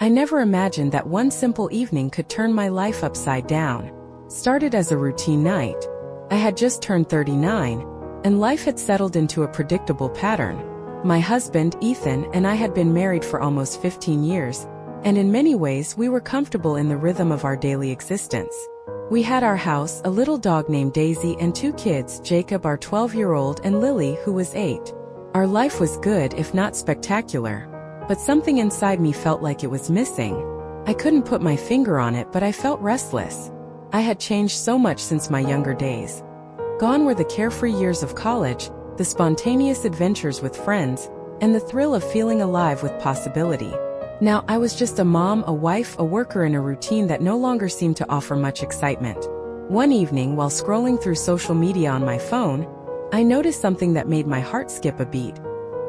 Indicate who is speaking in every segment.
Speaker 1: I never imagined that one simple evening could turn my life upside down. Started as a routine night. I had just turned 39, and life had settled into a predictable pattern. My husband, Ethan, and I had been married for almost 15 years, and in many ways we were comfortable in the rhythm of our daily existence. We had our house, a little dog named Daisy, and 2 kids, Jacob, our 12-year-old, and Lily, who was 8. Our life was good, if not spectacular. But something inside me felt like it was missing. I couldn't put my finger on it, but I felt restless. I had changed so much since my younger days. Gone were the carefree years of college, the spontaneous adventures with friends, and the thrill of feeling alive with possibility. Now I was just a mom, a wife, a worker in a routine that no longer seemed to offer much excitement. One evening, while scrolling through social media on my phone, I noticed something that made my heart skip a beat.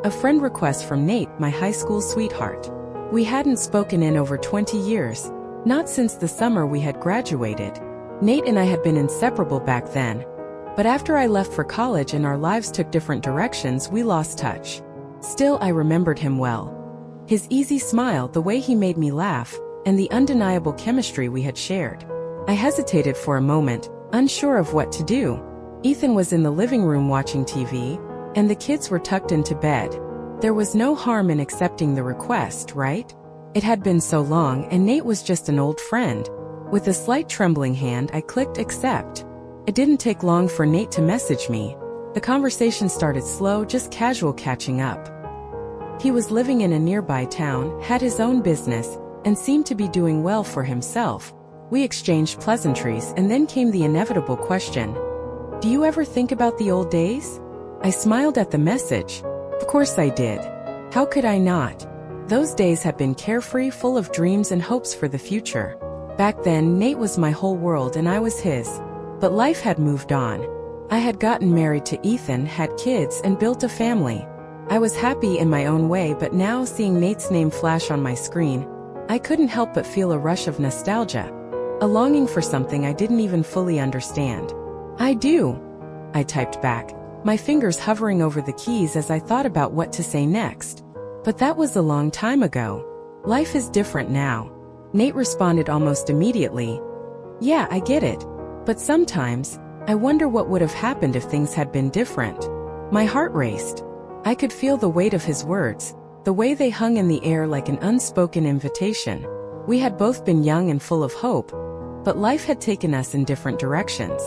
Speaker 1: A friend request from Nate, my high school sweetheart. We hadn't spoken in over 20 years, not since the summer we had graduated. Nate and I had been inseparable back then. But after I left for college and our lives took different directions, we lost touch. Still, I remembered him well. His easy smile, the way he made me laugh, and the undeniable chemistry we had shared. I hesitated for a moment, unsure of what to do. Ethan was in the living room watching TV, and the kids were tucked into bed. There was no harm in accepting the request, right? It had been so long, and Nate was just an old friend. With a slight trembling hand, I clicked accept. It didn't take long for Nate to message me. The conversation started slow, just casual catching up. He was living in a nearby town, had his own business, and seemed to be doing well for himself. We exchanged pleasantries, and then came the inevitable question. Do you ever think about the old days? I smiled at the message. Of course I did. How could I not? Those days had been carefree, full of dreams and hopes for the future. Back then, Nate was my whole world and I was his. But life had moved on. I had gotten married to Ethan, had kids, and built a family. I was happy in my own way, but now seeing Nate's name flash on my screen, I couldn't help but feel a rush of nostalgia. A longing for something I didn't even fully understand. I do, I typed back, my fingers hovering over the keys as I thought about what to say next. But that was a long time ago. Life is different now. Nate responded almost immediately. Yeah, I get it. But sometimes, I wonder what would have happened if things had been different. My heart raced. I could feel the weight of his words, the way they hung in the air like an unspoken invitation. We had both been young and full of hope, but life had taken us in different directions.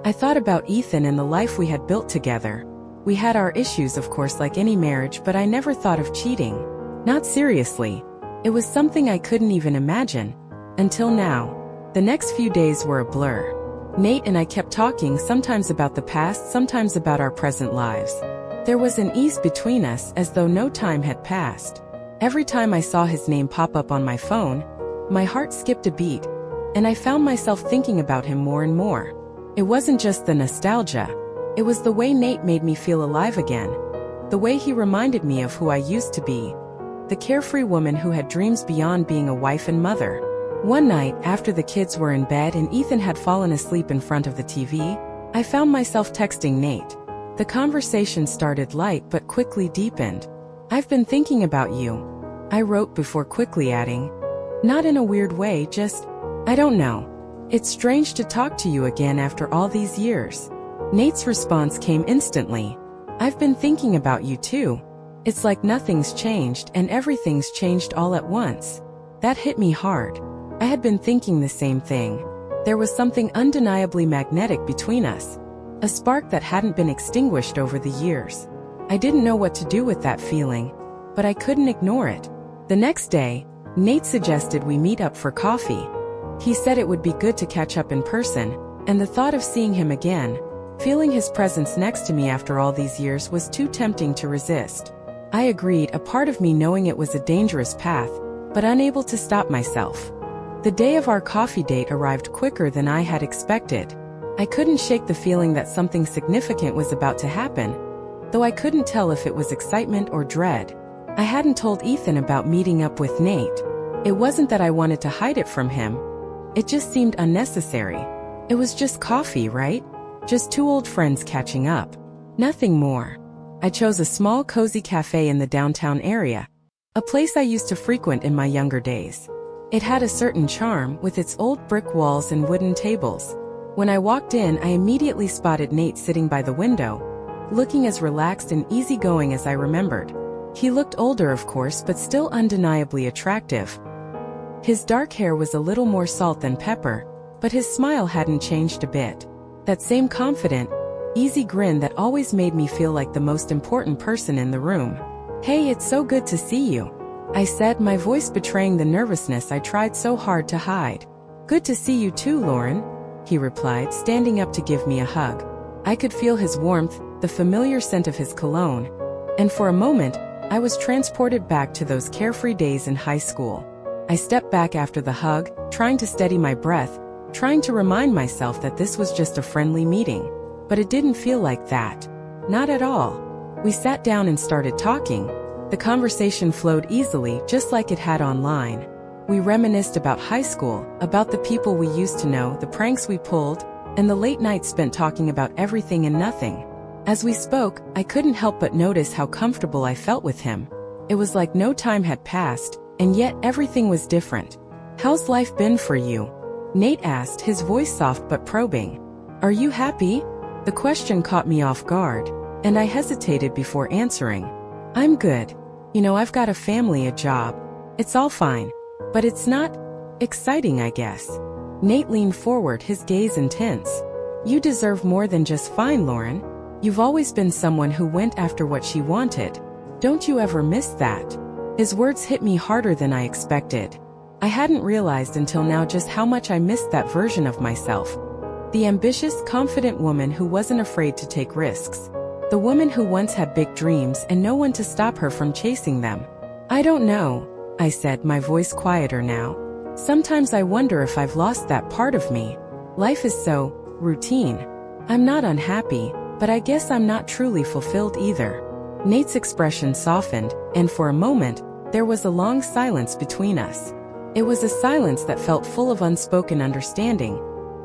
Speaker 1: I thought about Ethan and the life we had built together. We had our issues, of course, like any marriage, but I never thought of cheating. Not seriously. It was something I couldn't even imagine. Until now. The next few days were a blur. Nate and I kept talking, sometimes about the past, sometimes about our present lives. There was an ease between us, as though no time had passed. Every time I saw his name pop up on my phone, my heart skipped a beat, and I found myself thinking about him more and more. It wasn't just the nostalgia. It was the way Nate made me feel alive again. The way he reminded me of who I used to be. The carefree woman who had dreams beyond being a wife and mother. One night, after the kids were in bed and Ethan had fallen asleep in front of the TV, I found myself texting Nate. The conversation started light but quickly deepened. I've been thinking about you, I wrote before quickly adding. Not in a weird way, just, I don't know. It's strange to talk to you again after all these years. Nate's response came instantly. I've been thinking about you too. It's like nothing's changed and everything's changed all at once. That hit me hard. I had been thinking the same thing. There was something undeniably magnetic between us. A spark that hadn't been extinguished over the years. I didn't know what to do with that feeling, but I couldn't ignore it. The next day, Nate suggested we meet up for coffee. He said it would be good to catch up in person, and the thought of seeing him again, feeling his presence next to me after all these years, was too tempting to resist. I agreed, a part of me knowing it was a dangerous path, but unable to stop myself. The day of our coffee date arrived quicker than I had expected. I couldn't shake the feeling that something significant was about to happen, though I couldn't tell if it was excitement or dread. I hadn't told Ethan about meeting up with Nate. It wasn't that I wanted to hide it from him. It just seemed unnecessary. It was just coffee, right? Just 2 old friends catching up. Nothing more. I chose a small, cozy cafe in the downtown area, A place I used to frequent in my younger days. It had a certain charm with its old brick walls and wooden tables. When I walked in, I immediately spotted Nate sitting by the window, looking as relaxed and easygoing as I remembered. He looked older, of course, but still undeniably attractive. His dark hair was a little more salt than pepper, but his smile hadn't changed a bit. That same confident, easy grin that always made me feel like the most important person in the room. "Hey, it's so good to see you," I said, my voice betraying the nervousness I tried so hard to hide. "Good to see you too, Lauren," he replied, standing up to give me a hug. I could feel his warmth, the familiar scent of his cologne, and for a moment, I was transported back to those carefree days in high school. I stepped back after the hug, trying to steady my breath, trying to remind myself that this was just a friendly meeting. But it didn't feel like that. Not at all. We sat down and started talking. The conversation flowed easily, just like it had online. We reminisced about high school, about the people we used to know, the pranks we pulled, and the late nights spent talking about everything and nothing. As we spoke, I couldn't help but notice how comfortable I felt with him. It was like no time had passed, and yet everything was different. "How's life been for you?" Nate asked, his voice soft but probing. "Are you happy?" The question caught me off guard, and I hesitated before answering. "I'm good. You know, I've got a family, a job. It's all fine. But it's not exciting, I guess." Nate leaned forward, his gaze intense. "You deserve more than just fine, Lauren. You've always been someone who went after what she wanted. Don't you ever miss that?" His words hit me harder than I expected. I hadn't realized until now just how much I missed that version of myself. The ambitious, confident woman who wasn't afraid to take risks. The woman who once had big dreams and no one to stop her from chasing them. "I don't know," I said, my voice quieter now. "Sometimes I wonder if I've lost that part of me. Life is so routine. I'm not unhappy, but I guess I'm not truly fulfilled either." Nate's expression softened, and for a moment, there was a long silence between us. It was a silence that felt full of unspoken understanding,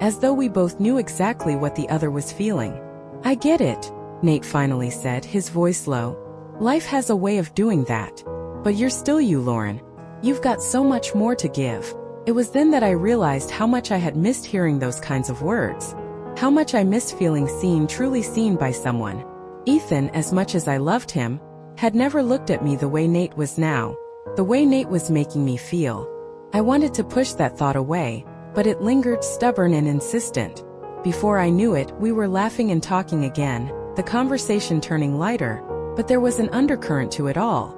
Speaker 1: as though we both knew exactly what the other was feeling. "I get it," Nate finally said, his voice low. "Life has a way of doing that. But you're still you, Lauren. You've got so much more to give." It was then that I realized how much I had missed hearing those kinds of words. How much I missed feeling seen, truly seen by someone. Ethan, as much as I loved him, had never looked at me the way Nate was now. The way Nate was making me feel. I wanted to push that thought away, but it lingered, stubborn and insistent. Before I knew it, we were laughing and talking again, the conversation turning lighter, but there was an undercurrent to it all.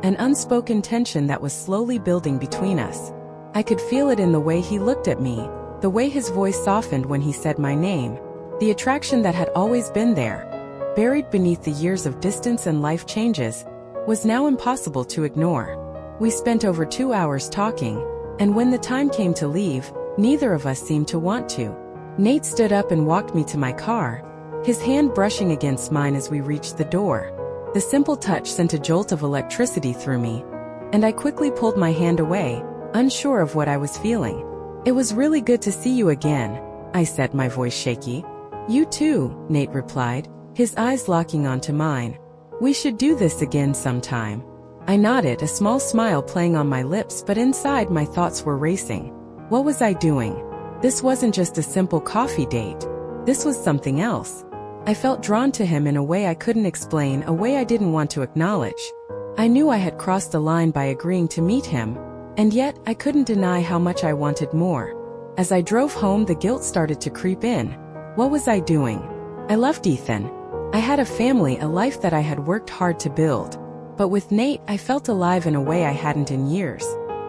Speaker 1: An unspoken tension that was slowly building between us. I could feel it in the way he looked at me, the way his voice softened when he said my name. The attraction that had always been there, buried beneath the years of distance and life changes, was now impossible to ignore. We spent over 2 hours talking, and when the time came to leave, neither of us seemed to want to. Nate stood up and walked me to my car, his hand brushing against mine as we reached the door. The simple touch sent a jolt of electricity through me, and I quickly pulled my hand away, unsure of what I was feeling. "It was really good to see you again," I said, my voice shaky. "You too," Nate replied, his eyes locking onto mine. "We should do this again sometime." I nodded, a small smile playing on my lips, but inside my thoughts were racing. What was I doing? This wasn't just a simple coffee date. This was something else. I felt drawn to him in a way I couldn't explain, a way I didn't want to acknowledge. I knew I had crossed a line by agreeing to meet him, and yet I couldn't deny how much I wanted more. As I drove home, the guilt started to creep in. What was I doing? I loved Ethan. I had a family, a life that I had worked hard to build. But with Nate, I felt alive in a way I hadn't in years.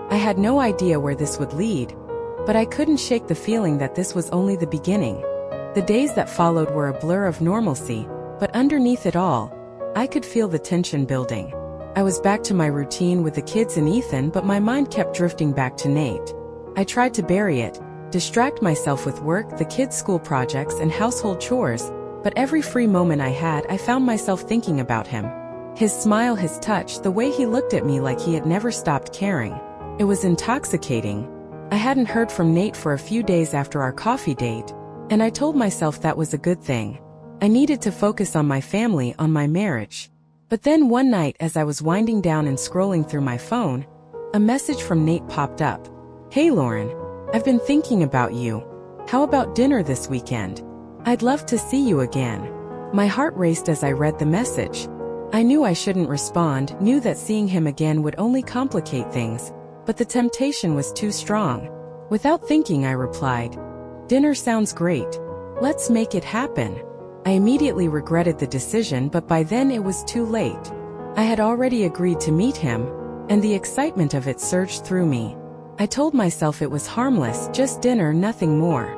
Speaker 1: I had no idea where this would lead, but I couldn't shake the feeling that this was only the beginning. The days that followed were a blur of normalcy, but underneath it all, I could feel the tension building. I was back to my routine with the kids and Ethan, but my mind kept drifting back to Nate. I tried to bury it, distract myself with work, the kids' school projects, and household chores, but every free moment I had, I found myself thinking about him. His smile, his touch, the way he looked at me like he had never stopped caring. It was intoxicating. I hadn't heard from Nate for a few days after our coffee date, and I told myself that was a good thing. I needed to focus on my family, on my marriage. But then one night as I was winding down and scrolling through my phone, a message from Nate popped up. "Hey Lauren, I've been thinking about you. How about dinner this weekend? I'd love to see you again." My heart raced as I read the message. I knew I shouldn't respond, knew that seeing him again would only complicate things, but the temptation was too strong. Without thinking, I replied, "Dinner sounds great. Let's make it happen." I immediately regretted the decision, but by then it was too late. I had already agreed to meet him, and the excitement of it surged through me. I told myself it was harmless, just dinner, nothing more.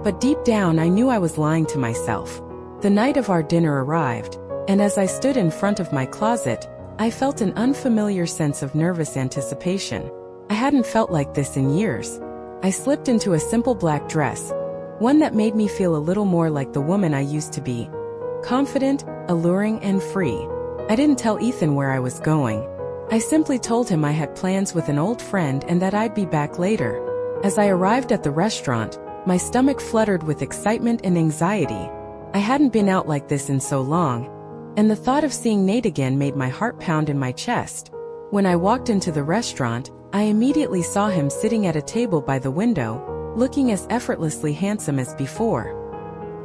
Speaker 1: But deep down I knew I was lying to myself. The night of our dinner arrived, and as I stood in front of my closet, I felt an unfamiliar sense of nervous anticipation. I hadn't felt like this in years. I slipped into a simple black dress, one that made me feel a little more like the woman I used to be. Confident, alluring, and free. I didn't tell Ethan where I was going. I simply told him I had plans with an old friend and that I'd be back later. As I arrived at the restaurant, my stomach fluttered with excitement and anxiety. I hadn't been out like this in so long, and the thought of seeing Nate again made my heart pound in my chest. When I walked into the restaurant, I immediately saw him sitting at a table by the window, looking as effortlessly handsome as before.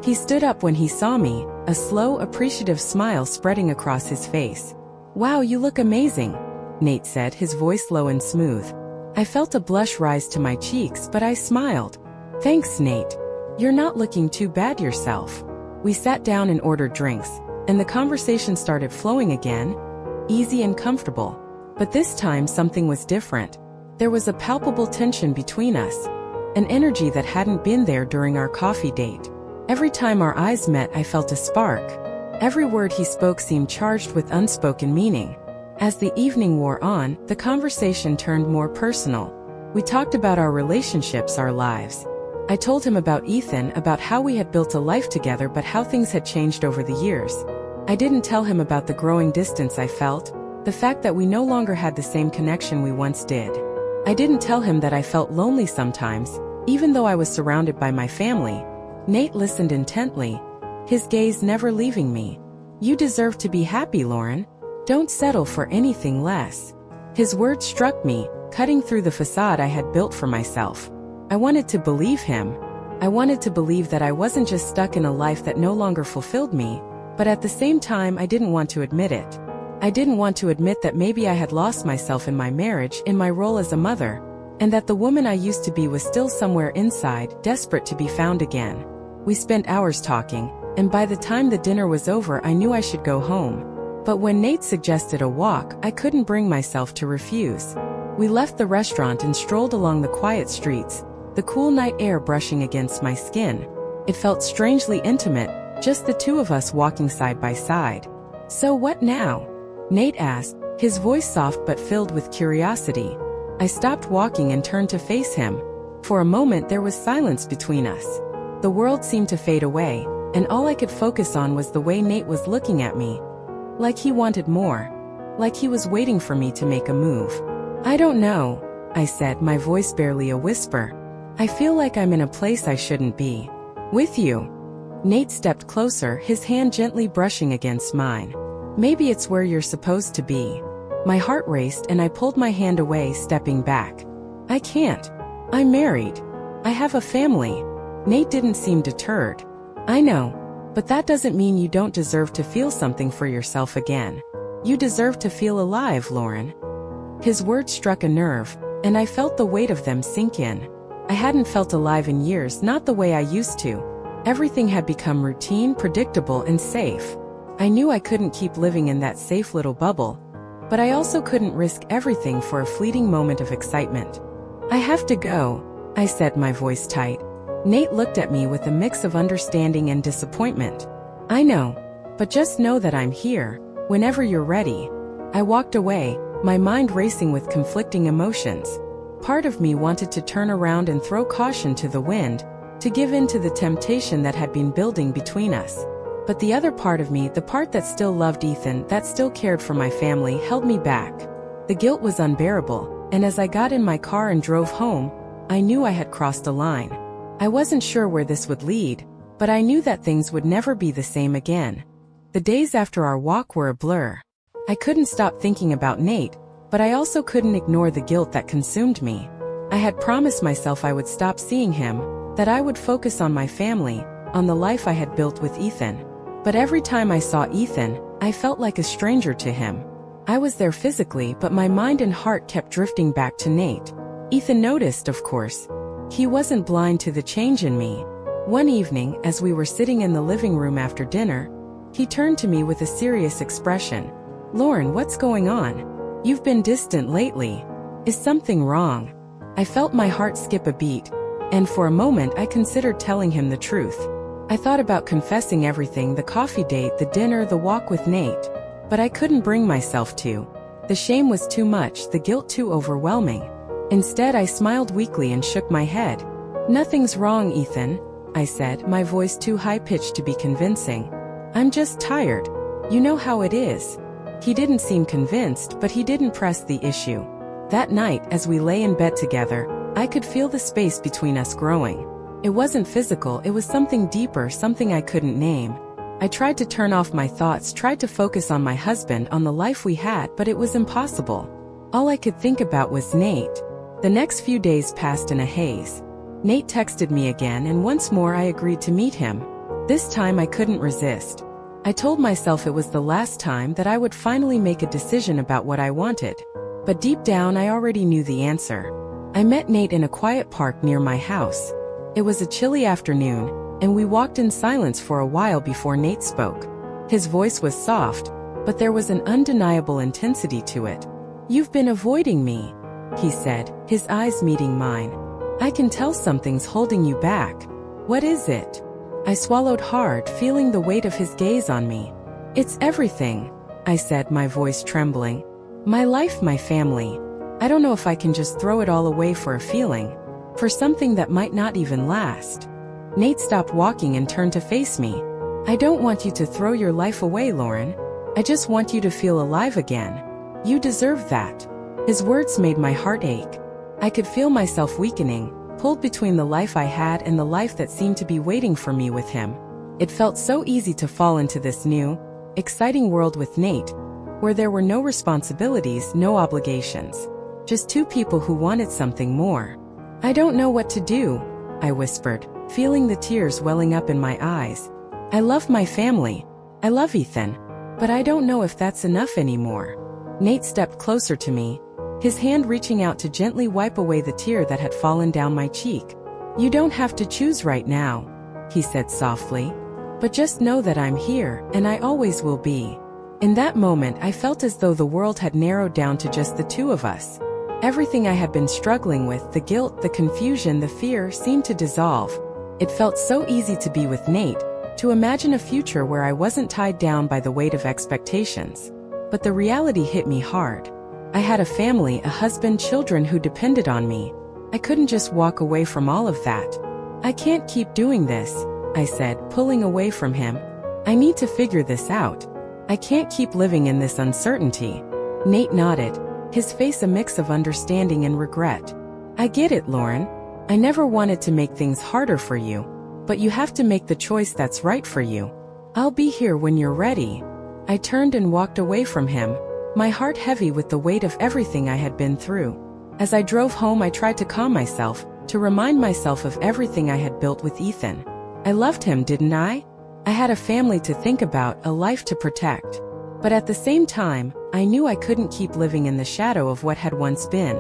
Speaker 1: He stood up when he saw me, a slow, appreciative smile spreading across his face. "Wow, you look amazing," Nate said, his voice low and smooth. I felt a blush rise to my cheeks, but I smiled. "Thanks, Nate. You're not looking too bad yourself." We sat down and ordered drinks, and the conversation started flowing again, easy and comfortable. But this time something was different. There was a palpable tension between us, an energy that hadn't been there during our coffee date. Every time our eyes met, I felt a spark. Every word he spoke seemed charged with unspoken meaning. As the evening wore on, the conversation turned more personal. We talked about our relationships, our lives. I told him about Ethan, about how we had built a life together but how things had changed over the years. I didn't tell him about the growing distance I felt, the fact that we no longer had the same connection we once did. I didn't tell him that I felt lonely sometimes, even though I was surrounded by my family. Nate listened intently, his gaze never leaving me. "You deserve to be happy, Lauren. Don't settle for anything less." His words struck me, cutting through the facade I had built for myself. I wanted to believe him. I wanted to believe that I wasn't just stuck in a life that no longer fulfilled me, but at the same time I didn't want to admit it. I didn't want to admit that maybe I had lost myself in my marriage, in my role as a mother, and that the woman I used to be was still somewhere inside, desperate to be found again. We spent hours talking, and by the time the dinner was over I knew I should go home. But when Nate suggested a walk, I couldn't bring myself to refuse. We left the restaurant and strolled along the quiet streets, the cool night air brushing against my skin. It felt strangely intimate, just the two of us walking side by side. "So what now?" Nate asked, his voice soft but filled with curiosity. I stopped walking and turned to face him. For a moment there was silence between us. The world seemed to fade away, and all I could focus on was the way Nate was looking at me. Like he wanted more. Like he was waiting for me to make a move. "I don't know," I said, my voice barely a whisper. "I feel like I'm in a place I shouldn't be. With you." Nate stepped closer, his hand gently brushing against mine. "Maybe it's where you're supposed to be." My heart raced and I pulled my hand away, stepping back. "I can't. I'm married. I have a family." Nate didn't seem deterred. "I know. But that doesn't mean you don't deserve to feel something for yourself again. You deserve to feel alive, Lauren." His words struck a nerve, and I felt the weight of them sink in. I hadn't felt alive in years, not the way I used to. Everything had become routine, predictable, and safe. I knew I couldn't keep living in that safe little bubble, but I also couldn't risk everything for a fleeting moment of excitement. "I have to go," I said, my voice tight. Nate looked at me with a mix of understanding and disappointment. "I know, but just know that I'm here, whenever you're ready." I walked away, my mind racing with conflicting emotions. Part of me wanted to turn around and throw caution to the wind, to give in to the temptation that had been building between us. But the other part of me, the part that still loved Ethan, that still cared for my family, held me back. The guilt was unbearable, and as I got in my car and drove home, I knew I had crossed a line. I wasn't sure where this would lead, but I knew that things would never be the same again. The days after our walk were a blur. I couldn't stop thinking about Nate, but I also couldn't ignore the guilt that consumed me. I had promised myself I would stop seeing him, that I would focus on my family, on the life I had built with Ethan. But every time I saw Ethan, I felt like a stranger to him. I was there physically, but my mind and heart kept drifting back to Nate. Ethan noticed, of course. He wasn't blind to the change in me. One evening, as we were sitting in the living room after dinner, he turned to me with a serious expression. "Lauren, what's going on? You've been distant lately. Is something wrong?" I felt my heart skip a beat, and for a moment I considered telling him the truth. I thought about confessing everything, the coffee date, the dinner, the walk with Nate. But I couldn't bring myself to. The shame was too much, the guilt too overwhelming. Instead, I smiled weakly and shook my head. "Nothing's wrong, Ethan," I said, my voice too high-pitched to be convincing. "I'm just tired. You know how it is." He didn't seem convinced, but he didn't press the issue. That night, as we lay in bed together, I could feel the space between us growing. It wasn't physical, it was something deeper, something I couldn't name. I tried to turn off my thoughts, tried to focus on my husband, on the life we had, but it was impossible. All I could think about was Nate. The next few days passed in a haze. Nate texted me again, and once more I agreed to meet him. This time I couldn't resist. I told myself it was the last time, that I would finally make a decision about what I wanted. But deep down I already knew the answer. I met Nate in a quiet park near my house. It was a chilly afternoon, and we walked in silence for a while before Nate spoke. His voice was soft, but there was an undeniable intensity to it. "You've been avoiding me," he said, his eyes meeting mine. "I can tell something's holding you back. What is it?" I swallowed hard, feeling the weight of his gaze on me. "It's everything," I said, my voice trembling. "My life, my family. I don't know if I can just throw it all away for a feeling. For something that might not even last." Nate stopped walking and turned to face me. "I don't want you to throw your life away, Lauren. I just want you to feel alive again. You deserve that." His words made my heart ache. I could feel myself weakening, pulled between the life I had and the life that seemed to be waiting for me with him. It felt so easy to fall into this new, exciting world with Nate, where there were no responsibilities, no obligations. Just two people who wanted something more. "I don't know what to do," I whispered, feeling the tears welling up in my eyes. "I love my family. I love Ethan. But I don't know if that's enough anymore." Nate stepped closer to me, his hand reaching out to gently wipe away the tear that had fallen down my cheek. "You don't have to choose right now," he said softly. "But just know that I'm here, and I always will be." In that moment, I felt as though the world had narrowed down to just the two of us. Everything I had been struggling with, the guilt, the confusion, the fear, seemed to dissolve. It felt so easy to be with Nate, to imagine a future where I wasn't tied down by the weight of expectations. But the reality hit me hard. I had a family, a husband, children who depended on me. I couldn't just walk away from all of that. "I can't keep doing this," I said, pulling away from him. "I need to figure this out. I can't keep living in this uncertainty." Nate nodded, his face a mix of understanding and regret. "I get it, Lauren. I never wanted to make things harder for you. But you have to make the choice that's right for you. I'll be here when you're ready." I turned and walked away from him, my heart heavy with the weight of everything I had been through. As I drove home, I tried to calm myself, to remind myself of everything I had built with Ethan. I loved him, didn't I? I had a family to think about, a life to protect. But at the same time, I knew I couldn't keep living in the shadow of what had once been.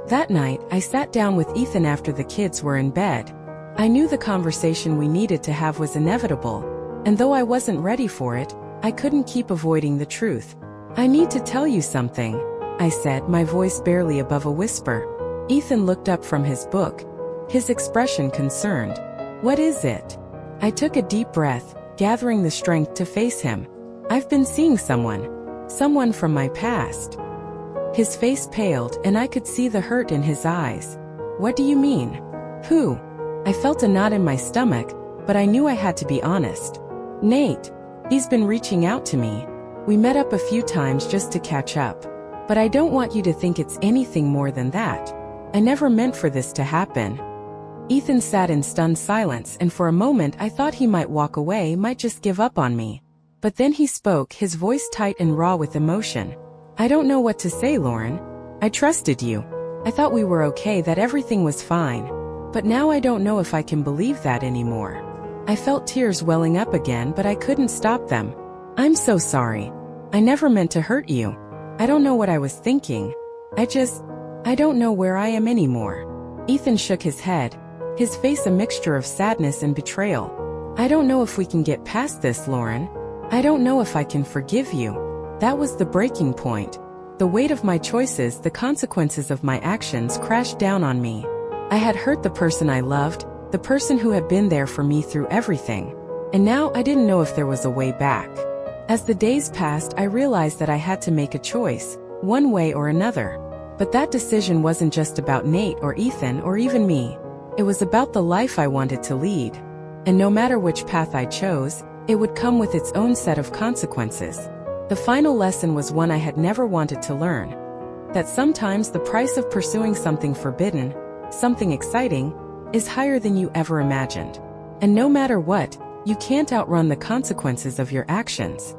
Speaker 1: That night, I sat down with Ethan after the kids were in bed. I knew the conversation we needed to have was inevitable, and though I wasn't ready for it, I couldn't keep avoiding the truth. "I need to tell you something," I said, my voice barely above a whisper. Ethan looked up from his book, his expression concerned. "What is it?" I took a deep breath, gathering the strength to face him. "I've been seeing someone from my past." His face paled, and I could see the hurt in his eyes. "What do you mean? Who?" I felt a knot in my stomach, but I knew I had to be honest. "Nate. He's been reaching out to me. We met up a few times just to catch up. But I don't want you to think it's anything more than that. I never meant for this to happen." Ethan sat in stunned silence, and for a moment I thought he might walk away, might just give up on me. But then he spoke, his voice tight and raw with emotion. "I don't know what to say, Lauren. I trusted you. I thought we were okay, that everything was fine. But now I don't know if I can believe that anymore." I felt tears welling up again, but I couldn't stop them. "I'm so sorry. I never meant to hurt you. I don't know what I was thinking. I don't know where I am anymore." Ethan shook his head, his face a mixture of sadness and betrayal. "I don't know if we can get past this, Lauren. I don't know if I can forgive you." That was the breaking point. The weight of my choices, the consequences of my actions crashed down on me. I had hurt the person I loved, the person who had been there for me through everything. And now I didn't know if there was a way back. As the days passed, I realized that I had to make a choice, one way or another. But that decision wasn't just about Nate or Ethan or even me. It was about the life I wanted to lead. And no matter which path I chose, it would come with its own set of consequences. The final lesson was one I had never wanted to learn. That sometimes the price of pursuing something forbidden, something exciting, is higher than you ever imagined. And no matter what, you can't outrun the consequences of your actions.